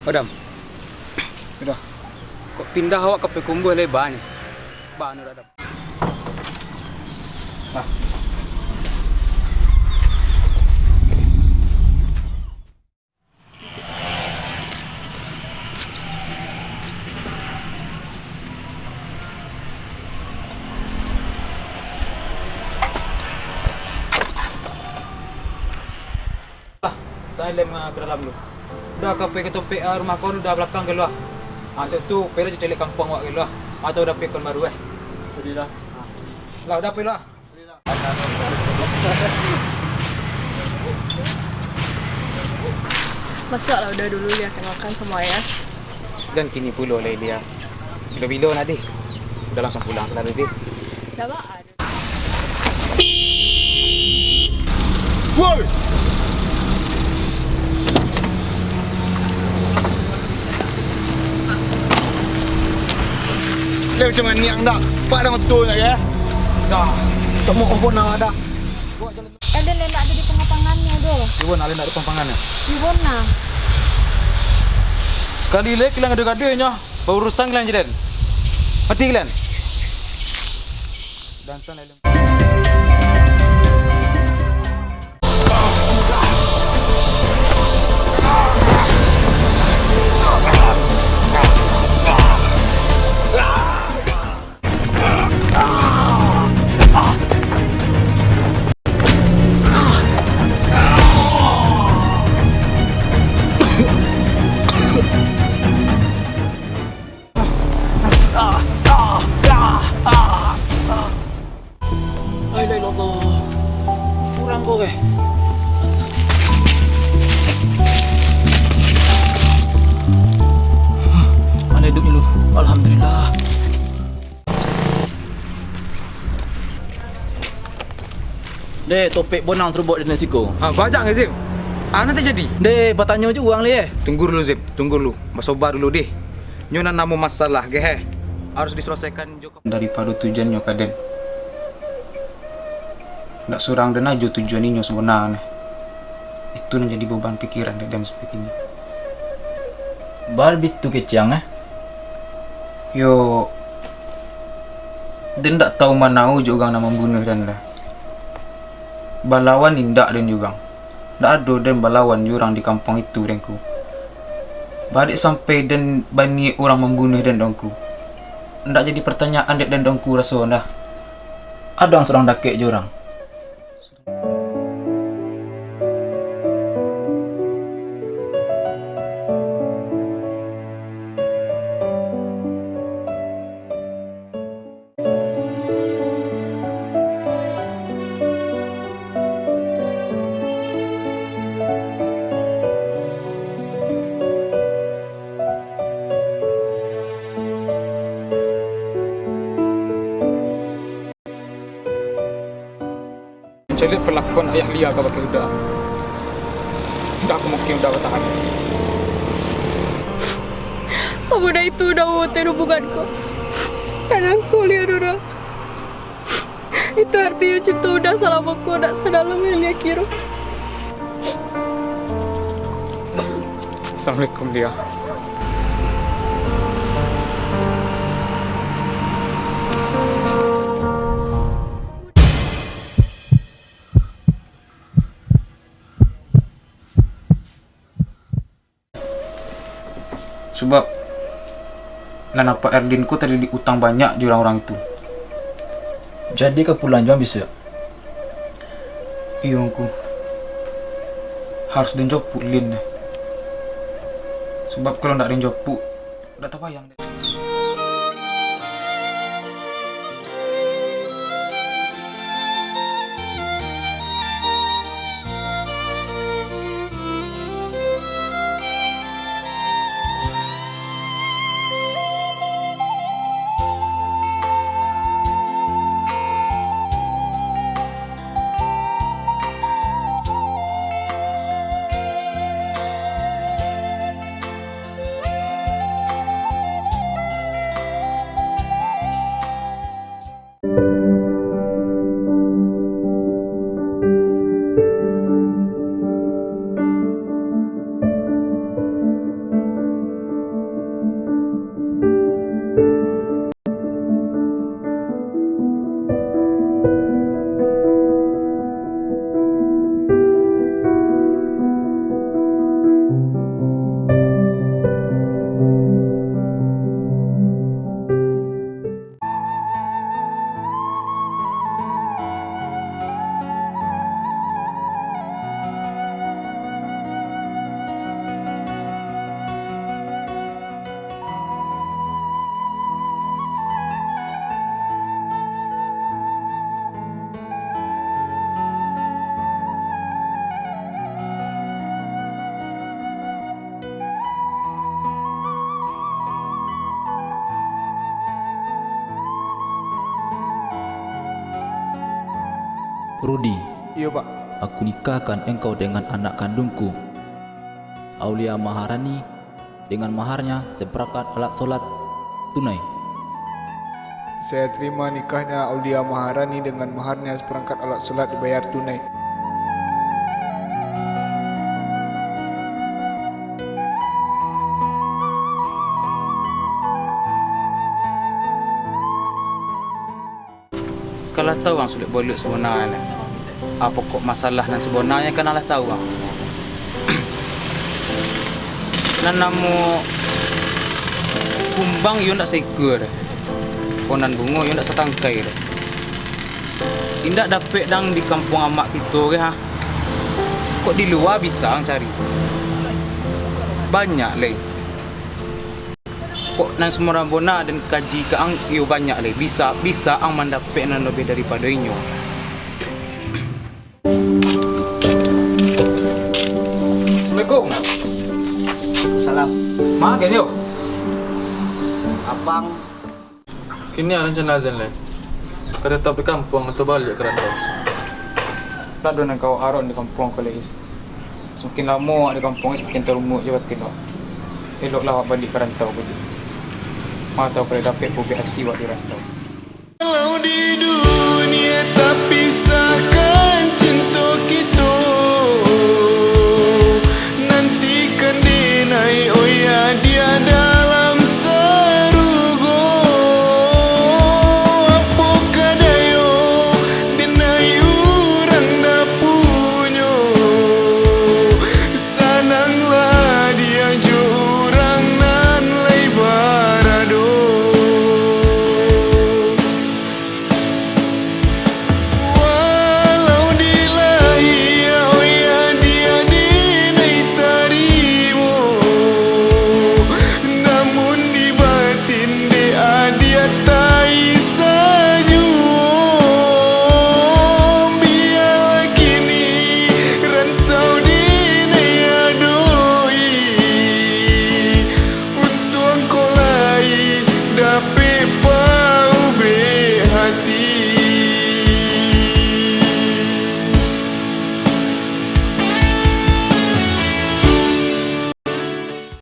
Adam, Dah. kok pindah awak ke Pekumbu lebar ni? Ba anu Adam. Dalam ke dalam lu. Dah kau pergi ke tempat rumah kau dah belakang ke lu. Masuk tu pergi je celik kampung awak ke lu. Atau dah pergi ke baru Alhamdulillah. Lah dah pergi lu. Masuklah udah dulu Lia akan makan semua ya. Dan kini pula lah dia. Bila-bila nak deh. Dah langsung pulang selalu deh. Dah makan. Woi! Dia macam mana ni yang dah? Pak dah betul nak ya? Dah. Tak mau kompon nak ada. Ada lelak ada di pengapangannya tu. Iwan ada nak depan pangan. Iwan nah. Sekali lagi kilang ada-adanya. Berurusan kilang je dan. Mati kilang. Dan sana kilang. Allah. Kurang kau ke? Mana hidupnya lu? Alhamdulillah. Dek, topik bonang serubut dengan siko. Bajak ke Zim? Nanti jadi. Dek, bertanya je orang ni Tunggu dulu Zim, tunggu dulu. Bersabar dulu deh. Nyonan nama masalah ke harus diselesaikan juga daripada tujuan nyo kaden. Ndak surang dan aja tujuan ini sebenarnya. Itu yang jadi beban pikiran dan sebagainya. Bar bitu keciang Yo, dan ndak tahu mana juga orang nak membunuh dan dah. Balawan indak dan juga. Ndak ada dan balawan jurang di kampung itu denku. Balik sampai dan bani orang membunuh dan dongku. Ndak jadi pertanyaan dek dan dongku rasa dah. Ada seorang dakek je orang. Jadi perlakuan ayah Lia ke pakai udah. Tidak aku mungkin udah bertahan. Semudah itu udah memotong hubunganku. Dan aku lihat udah. Itu artinya cinta udah salah aku, tak sedalam yang Lia kira. Assalamualaikum Lia. Sebab lan apa Erdinku tadi diutang banyak jurang orang itu. Jadi ke pulang jam bisa. Iya aku harus denjopuk Lin. Sebab kalau ndak denjopuk ndak terbayang. Rudi, Iya, Pak. aku nikahkan engkau dengan anak kandungku, Aulia Maharani, dengan maharnya seperangkat alat solat tunai. Saya terima nikahnya Aulia Maharani dengan maharnya seperangkat alat solat dibayar tunai. Kalau tahu orang sulit boleh sebenarnya. Apa kok masalah yang sebenarnya kan Allah tahu orang. Nan namo kumbang yo ndak sekur. Konan bungo yo ndak setangkai. Indak dapat dang di kampung amak kita ke ha. Kok di luar bisa ang cari. Banyak leh. Kok nang semua bona dan kaji ke ang yo banyak leh. Bisa ang mendapat nan lebih daripada inyo. Assalamualaikum. Salam. Makan yo. Abang. Kini ada rencana azan lain. Kau tetap di kampung atau balik ke rantau? Lalu nak kau aron di kampung kau lagi. Semakin lama di kampung semakin terumuk je batin awak. Eloklah awak balik ke rantau balik. Mana tahu boleh dapat bubi hati awak di rantau. Kalau di dunia tak pisahkan